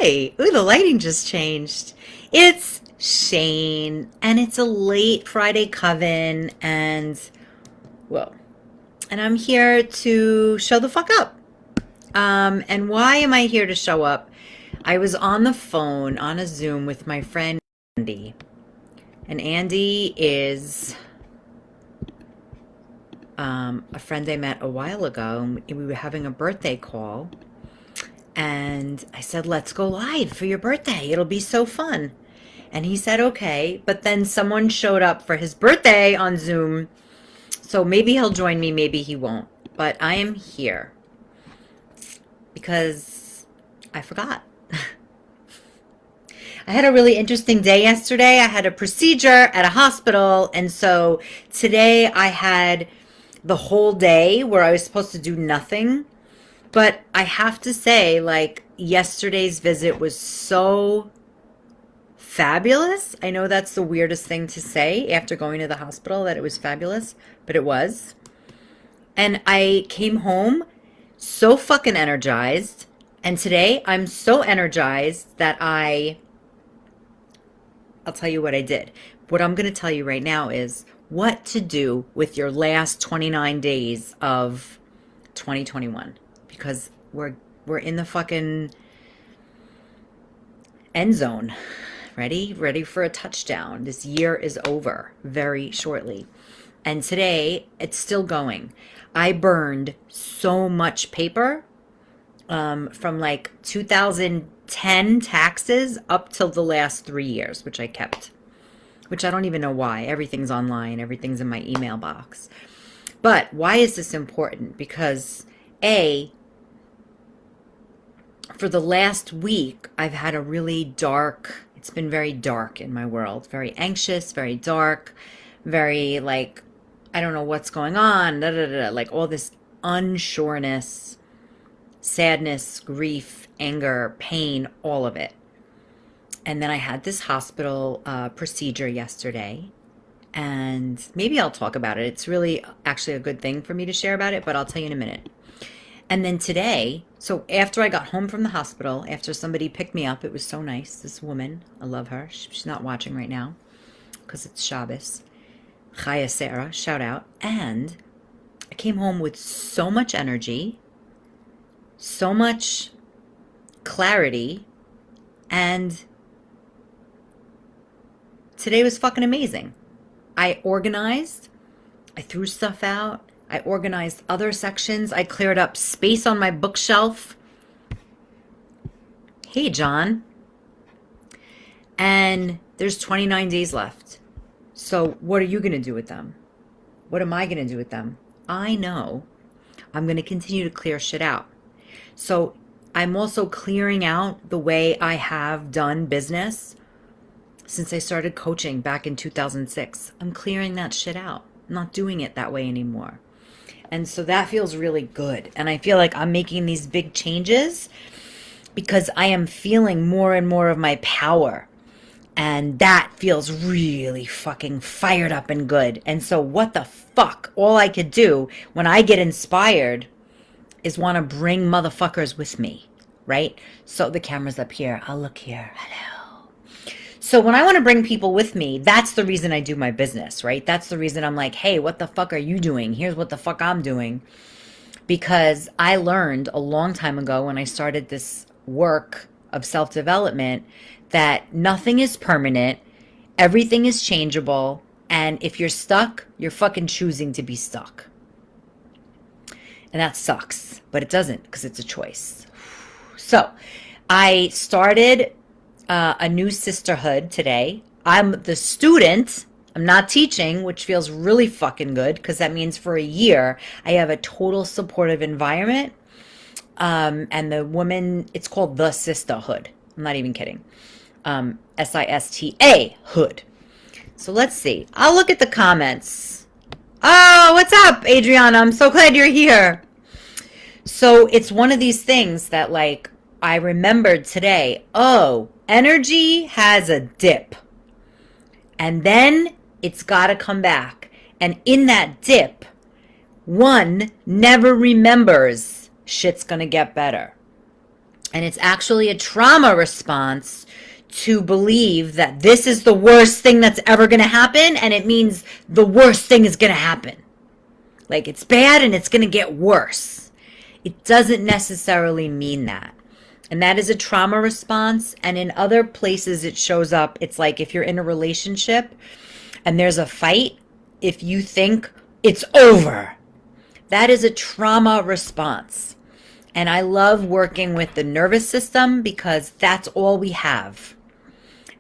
Hi. Ooh, the lighting just changed. It's Shane, and it's a late Friday Coven, and whoa, and I'm here to show the fuck up. And why am I here to show up? I was on the phone on a Zoom with my friend Andy, and Andy is a friend I met a while ago, and we were having a birthday call. And I said, let's go live for your birthday. It'll be so fun. And he said, okay. But then someone showed up for his birthday on Zoom. So maybe he'll join me, maybe he won't. But I am here because I forgot. I had a really interesting day yesterday. I had a procedure at a hospital. And so today I had the whole day where I was supposed to do nothing. But I have to say, like, yesterday's visit was so fabulous. I know that's the weirdest thing to say after going to the hospital, that it was fabulous, but it was. And I came home so fucking energized. And today I'm so energized that I'll tell you what I did. What I'm going to tell you right now is what to do with your last 29 days of 2021. Because we're in the fucking end zone. Ready for a touchdown. This year is over very shortly. And today it's still going. I burned so much paper from like 2010 taxes up till the last 3 years, which I kept. Which I don't even know why. Everything's online. Everything's in my email box. But why is this important? Because for the last week, I've had a really it's been very dark in my world. Very anxious, very dark, very like, I don't know what's going on, like all this unsureness, sadness, grief, anger, pain, all of it. And then I had this hospital procedure yesterday, and maybe I'll talk about it. It's really actually a good thing for me to share about it, but I'll tell you in a minute. And then today, so after I got home from the hospital, after somebody picked me up, it was so nice. This woman, I love her. She's not watching right now because it's Shabbos. Chaya Sarah, shout out. And I came home with so much energy, so much clarity, and today was fucking amazing. I organized. I threw stuff out. I organized other sections. I cleared up space on my bookshelf. Hey, John. And there's 29 days left. So what are you going to do with them? What am I going to do with them? I know I'm going to continue to clear shit out. So I'm also clearing out the way I have done business since I started coaching back in 2006. I'm clearing that shit out. I'm not doing it that way anymore. And so that feels really good. And I feel like I'm making these big changes because I am feeling more and more of my power. And that feels really fucking fired up and good. And so what the fuck? All I could do when I get inspired is want to bring motherfuckers with me, right? So the camera's up here. I'll look here. Hello. So when I want to bring people with me, that's the reason I do my business, right? That's the reason I'm like, hey, what the fuck are you doing? Here's what the fuck I'm doing. Because I learned a long time ago when I started this work of self-development that nothing is permanent, everything is changeable, and if you're stuck, you're fucking choosing to be stuck. And that sucks, but it doesn't because it's a choice. So I started a new sisterhood today. I'm the student. I'm not teaching, which feels really fucking good because that means for a year I have a total supportive environment. And the woman, it's called the Sisterhood. I'm not even kidding. SISTA hood. So let's see. I'll look at the comments. Oh, what's up, Adriana? I'm so glad you're here. So it's one of these things that like I remembered today. Oh, energy has a dip. And then it's got to come back. And in that dip, one never remembers shit's going to get better. And it's actually a trauma response to believe that this is the worst thing that's ever going to happen, and it means the worst thing is going to happen. Like, it's bad and it's going to get worse. It doesn't necessarily mean that. And that is a trauma response. And in other places it shows up, it's like if you're in a relationship and there's a fight, if you think it's over, that is a trauma response. And I love working with the nervous system because that's all we have.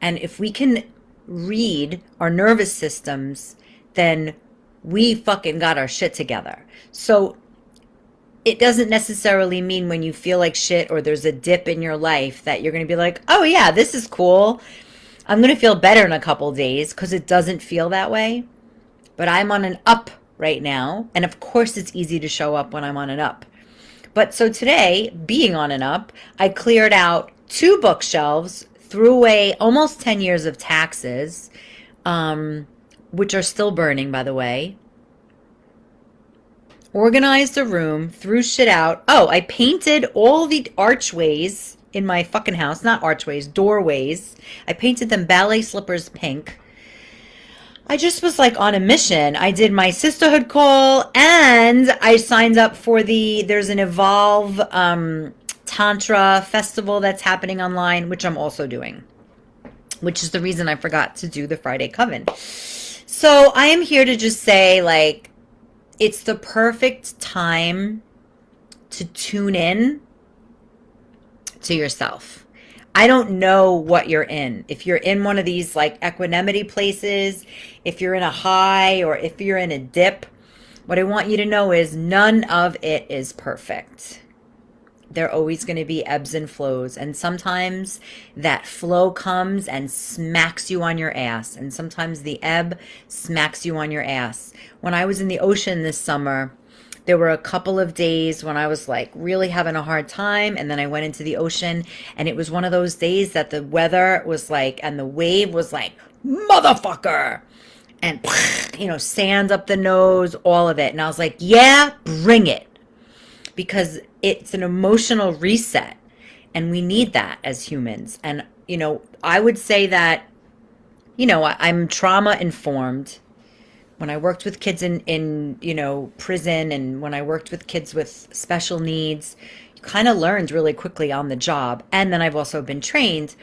And if we can read our nervous systems, then we fucking got our shit together. So it doesn't necessarily mean when you feel like shit or there's a dip in your life that you're going to be like, oh yeah, this is cool. I'm going to feel better in a couple days, because it doesn't feel that way. But I'm on an up right now. And of course it's easy to show up when I'm on an up. But so today, being on an up, I cleared out 2 bookshelves, threw away almost 10 years of taxes, which are still burning, by the way. Organized a room, threw shit out. Oh, I painted all the archways in my fucking house. Not archways, doorways. I painted them ballet slippers pink. I just was like on a mission. I did my sisterhood call, and I signed up for there's an Evolve Tantra festival that's happening online, which I'm also doing, which is the reason I forgot to do the Friday Coven. So I am here to just say, like, it's the perfect time to tune in to yourself. I don't know what you're in. If you're in one of these like equanimity places, if you're in a high, or if you're in a dip, what I want you to know is none of it is perfect. There are always going to be ebbs and flows. And sometimes that flow comes and smacks you on your ass. And sometimes the ebb smacks you on your ass. When I was in the ocean this summer, there were a couple of days when I was like really having a hard time. And then I went into the ocean, and it was one of those days that the weather was like, and the wave was like, motherfucker. And, you know, sand up the nose, all of it. And I was like, yeah, bring it. Because it's an emotional reset, and we need that as humans. And, you know, I would say that, you know, I'm trauma informed. When I worked with kids in you know, prison, and when I worked with kids with special needs, you kind of learned really quickly on the job. And then I've also been trained.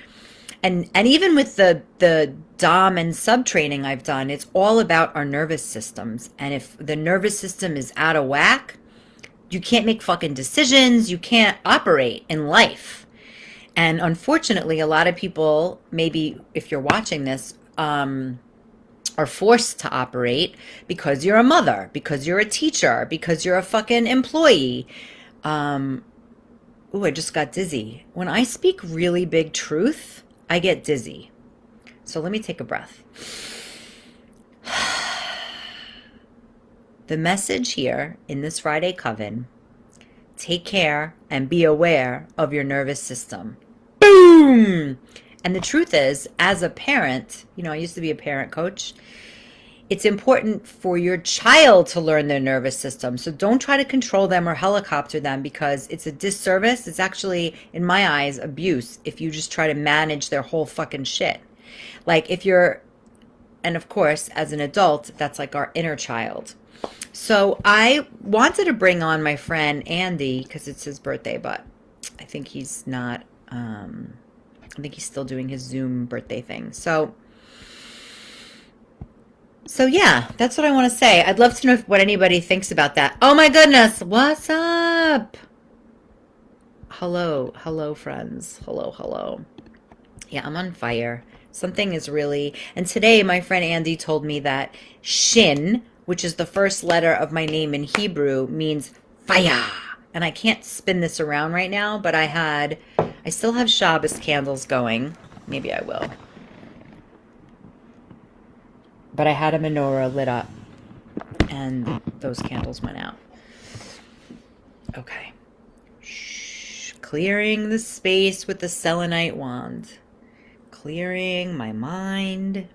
And even with the dom and sub training I've done, it's all about our nervous systems. And if the nervous system is out of whack, you can't make fucking decisions. You can't operate in life. And unfortunately, a lot of people, maybe if you're watching this, are forced to operate because you're a mother, because you're a teacher, because you're a fucking employee. Ooh, I just got dizzy. When I speak really big truth, I get dizzy. So let me take a breath. The message here in this Friday Coven: take care and be aware of your nervous system. Boom! And the truth is, as a parent, you know, I used to be a parent coach. It's important for your child to learn their nervous system. So don't try to control them or helicopter them, because it's a disservice. It's actually, in my eyes, abuse if you just try to manage their whole fucking shit. Like if you're, and of course, as an adult, that's like our inner child. So I wanted to bring on my friend Andy because it's his birthday, but I think he's not, I think he's still doing his Zoom birthday thing. So yeah, that's what I want to say. I'd love to know what anybody thinks about that. Oh my goodness, what's up? Hello, friends. Hello. Yeah, I'm on fire. Something is really, and today my friend Andy told me that Shin, which is the first letter of my name in Hebrew, means fire. And I can't spin this around right now, but I still have Shabbos candles going. Maybe I will. But I had a menorah lit up, and those candles went out. Okay. Shh. Clearing the space with the selenite wand. Clearing my mind.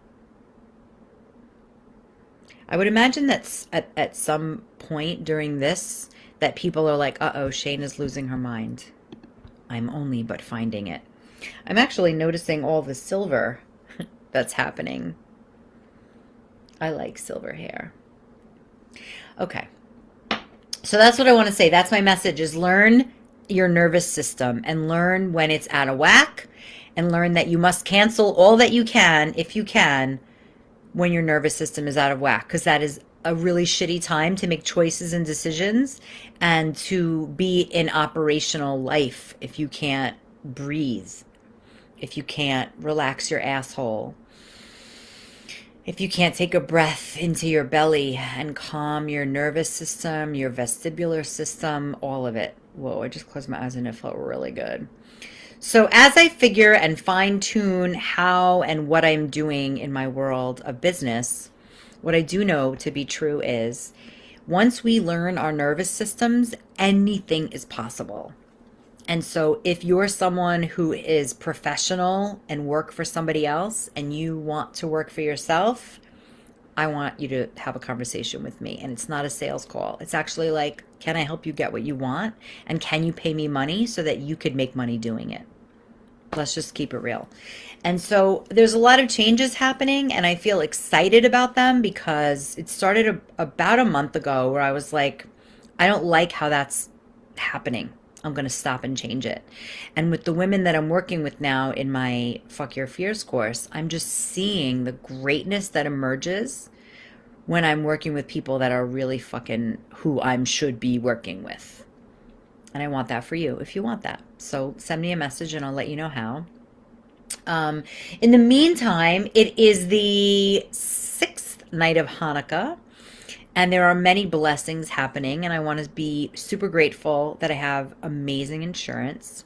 I would imagine that at some point during this, that people are like, uh-oh, Shane is losing her mind. I'm only but finding it. I'm actually noticing all the silver that's happening. I like silver hair. Okay. So that's what I want to say. That's my message, is learn your nervous system and learn when it's out of whack, and learn that you must cancel all that you can, if you can, when your nervous system is out of whack, because that is a really shitty time to make choices and decisions and to be in operational life if you can't breathe, if you can't relax your asshole, if you can't take a breath into your belly and calm your nervous system, your vestibular system, all of it. Whoa, I just closed my eyes and it felt really good. So as I figure and fine tune how and what I'm doing in my world of business, what I do know to be true is once we learn our nervous systems, anything is possible. And so if you're someone who is professional and work for somebody else and you want to work for yourself, I want you to have a conversation with me. And it's not a sales call. It's actually like, can I help you get what you want? And can you pay me money so that you could make money doing it? Let's just keep it real. And so there's a lot of changes happening, and I feel excited about them because it started about a month ago where I was like, I don't like how that's happening. I'm going to stop and change it. And with the women that I'm working with now in my Fuck Your Fears course, I'm just seeing the greatness that emerges when I'm working with people that are really fucking who I should be working with. And I want that for you if you want that. So send me a message and I'll let you know how. In the meantime, it is the 6th night of Hanukkah. And there are many blessings happening, and I want to be super grateful that I have amazing insurance.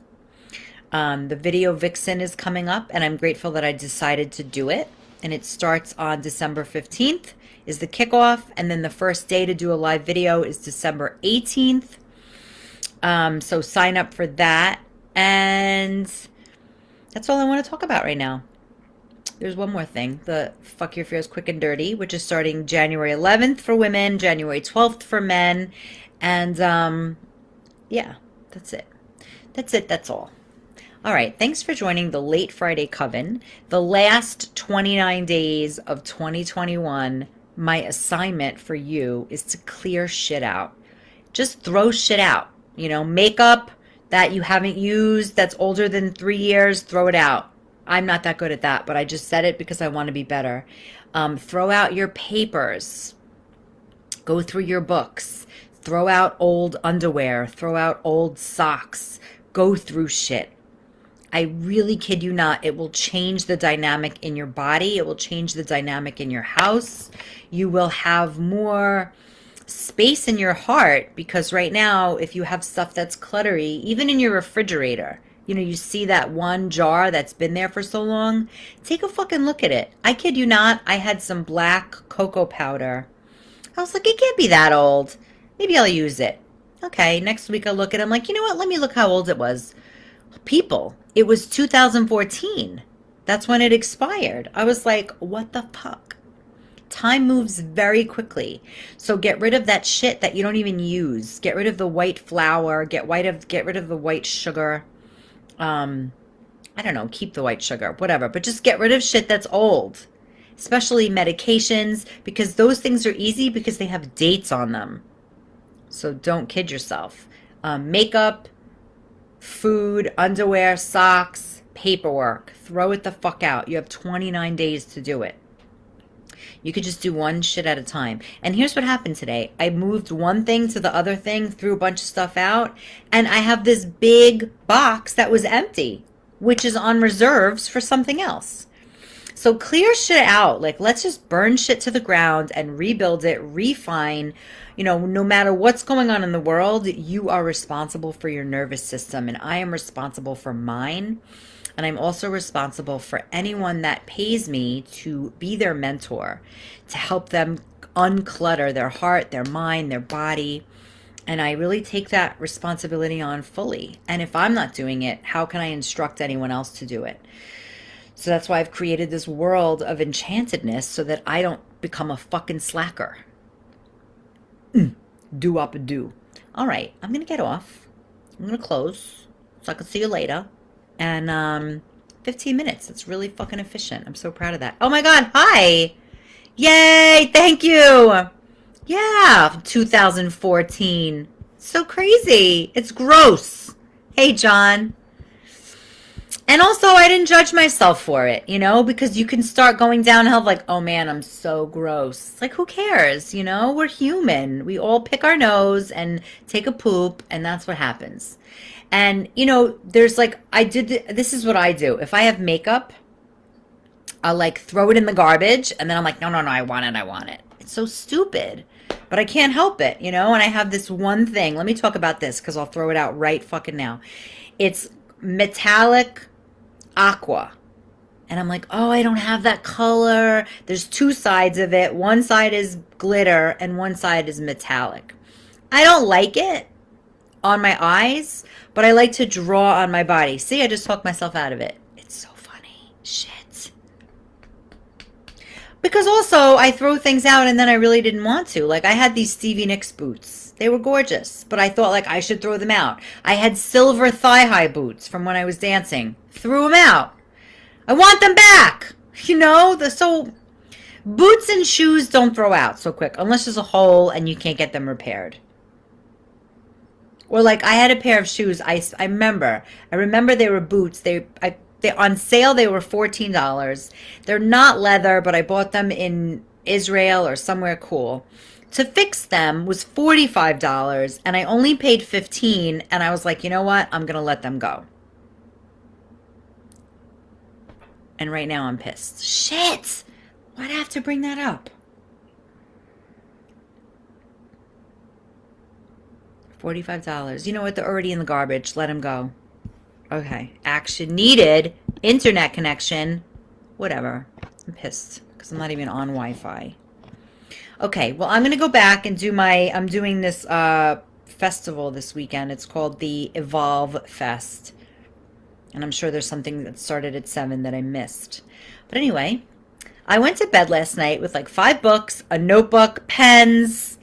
The video Vixen is coming up, and I'm grateful that I decided to do it. And it starts on December 15th is the kickoff, and then the first day to do a live video is December 18th. So sign up for that, and that's all I want to talk about right now. There's one more thing, the Fuck Your Fears Quick and Dirty, which is starting January 11th for women, January 12th for men. And yeah, that's it. That's all. All right, thanks for joining the Late Friday Coven. The last 29 days of 2021, my assignment for you is to clear shit out. Just throw shit out. You know, makeup that you haven't used that's older than 3 years, throw it out. I'm not that good at that, but I just said it because I want to be better. Throw out your papers. Go through your books. Throw out old underwear. Throw out old socks. Go through shit. I really kid you not. It will change the dynamic in your body. It will change the dynamic in your house. You will have more space in your heart, because right now, if you have stuff that's cluttery, even in your refrigerator, you know, you see that one jar that's been there for so long, take a fucking look at it. I kid you not, I had some black cocoa powder. I was like, it can't be that old. Maybe I'll use it. Okay, next week I'll look at it. I'm like, you know what? Let me look how old it was. People, it was 2014. That's when it expired. I was like, what the fuck? Time moves very quickly. So get rid of that shit that you don't even use. Get rid of the white flour. Get rid of the white sugar. I don't know, keep the white sugar, whatever, but just get rid of shit that's old, especially medications, because those things are easy because they have dates on them. So don't kid yourself. Makeup, food, underwear, socks, paperwork, throw it the fuck out. You have 29 days to do it. You could just do one shit at a time. And here's what happened today. I moved one thing to the other thing, threw a bunch of stuff out, and I have this big box that was empty, which is on reserves for something else. So clear shit out. Like, let's just burn shit to the ground and rebuild it, refine. You know, no matter what's going on in the world, you are responsible for your nervous system, and I am responsible for mine. And I'm also responsible for anyone that pays me to be their mentor, to help them unclutter their heart, their mind, their body. And I really take that responsibility on fully. And if I'm not doing it, how can I instruct anyone else to do it? So that's why I've created this world of enchantedness so that I don't become a fucking slacker. Do up and do. All right, I'm going to get off. I'm going to close. so I can see you later. And 15 minutes. It's really fucking efficient. I'm so proud of that. Oh my God. Hi. Yay. Thank you. Yeah. 2014. So crazy. It's gross. Hey, John. And also, I didn't judge myself for it, because you can start going downhill like, oh man, I'm so gross. It's like, who cares? We're human. We all pick our nose and take a poop, and that's what happens. And, there's like, this is what I do. If I have makeup, I'll like throw it in the garbage, and then I'm like, no, no, no, I want it. It's so stupid, but I can't help it, and I have this one thing. Let me talk about this because I'll throw it out right fucking now. It's metallic aqua. And I'm like, oh, I don't have that color. There's two sides of it. One side is glitter and one side is metallic. I don't like it on my eyes, but I like to draw on my body. See, I just talked myself out of it. It's so funny. Shit. Because also I throw things out and then I really didn't want to. Like I had these Stevie Nicks boots. They were gorgeous, but I thought like I should throw them out. I had silver thigh-high boots from when I was dancing. Threw them out. I want them back. So boots and shoes don't throw out so quick unless there's a hole and you can't get them repaired. Or like I had a pair of shoes. I remember they were boots. They on sale. They were $14. They're not leather, but I bought them in Israel or somewhere cool. To fix them was $45, and I only paid $15. And I was like, you know what? I'm gonna let them go. And right now I'm pissed. Shit! Why'd I have to bring that up? $45. You know what? They're already in the garbage. Let them go. Okay. Action needed. Internet connection. Whatever. I'm pissed because I'm not even on Wi-Fi. Okay. Well, I'm going to go back and I'm doing this festival this weekend. It's called the Evolve Fest. And I'm sure there's something that started at 7 that I missed. But anyway, I went to bed last night with like 5 books, a notebook, pens,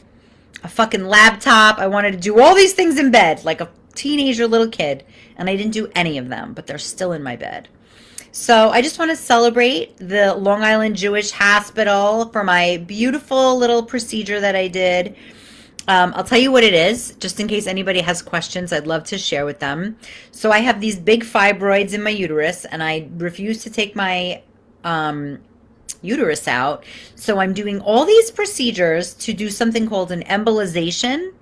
a fucking laptop. I wanted to do all these things in bed like a teenager little kid. And I didn't do any of them, but they're still in my bed. So I just want to celebrate the Long Island Jewish Hospital for my beautiful little procedure that I did. I'll tell you what it is, just in case anybody has questions. I'd love to share with them. So I have these big fibroids in my uterus, and I refuse to take my uterus out. So I'm doing all these procedures to do something called an embolization,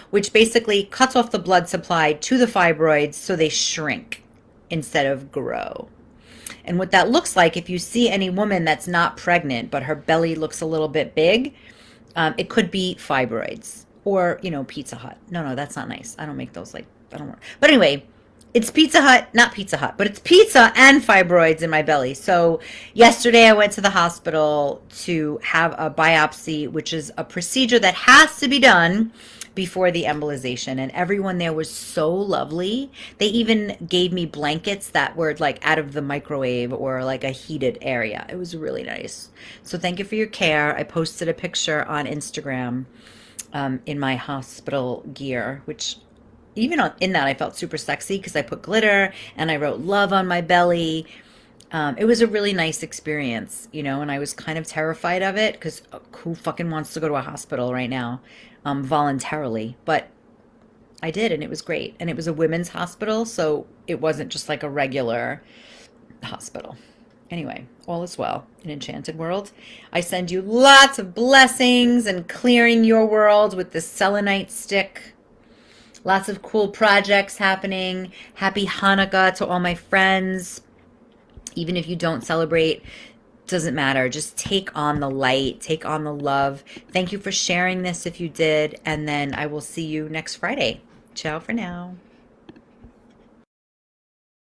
which basically cuts off the blood supply to the fibroids so they shrink instead of grow. And what that looks like, if you see any woman that's not pregnant, but her belly looks a little bit big, it could be fibroids or, Pizza Hut. No, that's not nice. I don't make those I don't want. But anyway, it's Pizza Hut, not Pizza Hut, but it's pizza and fibroids in my belly. So yesterday I went to the hospital to have a biopsy, which is a procedure that has to be done before the embolization. And everyone there was so lovely. They even gave me blankets that were like out of the microwave or like a heated area. It was really nice. So thank you for your care. I posted a picture on Instagram in my hospital gear, which even in that I felt super sexy because I put glitter and I wrote love on my belly. It was a really nice experience, and I was kind of terrified of it because who fucking wants to go to a hospital right now voluntarily? But I did, and it was great. And it was a women's hospital, so it wasn't just like a regular hospital. Anyway, all is well in Enchanted World. I send you lots of blessings and clearing your world with the selenite stick. Lots of cool projects happening. Happy Hanukkah to all my friends. Even if you don't celebrate, doesn't matter. Just take on the light, take on the love. Thank you for sharing this if you did. And then I will see you next Friday. Ciao for now.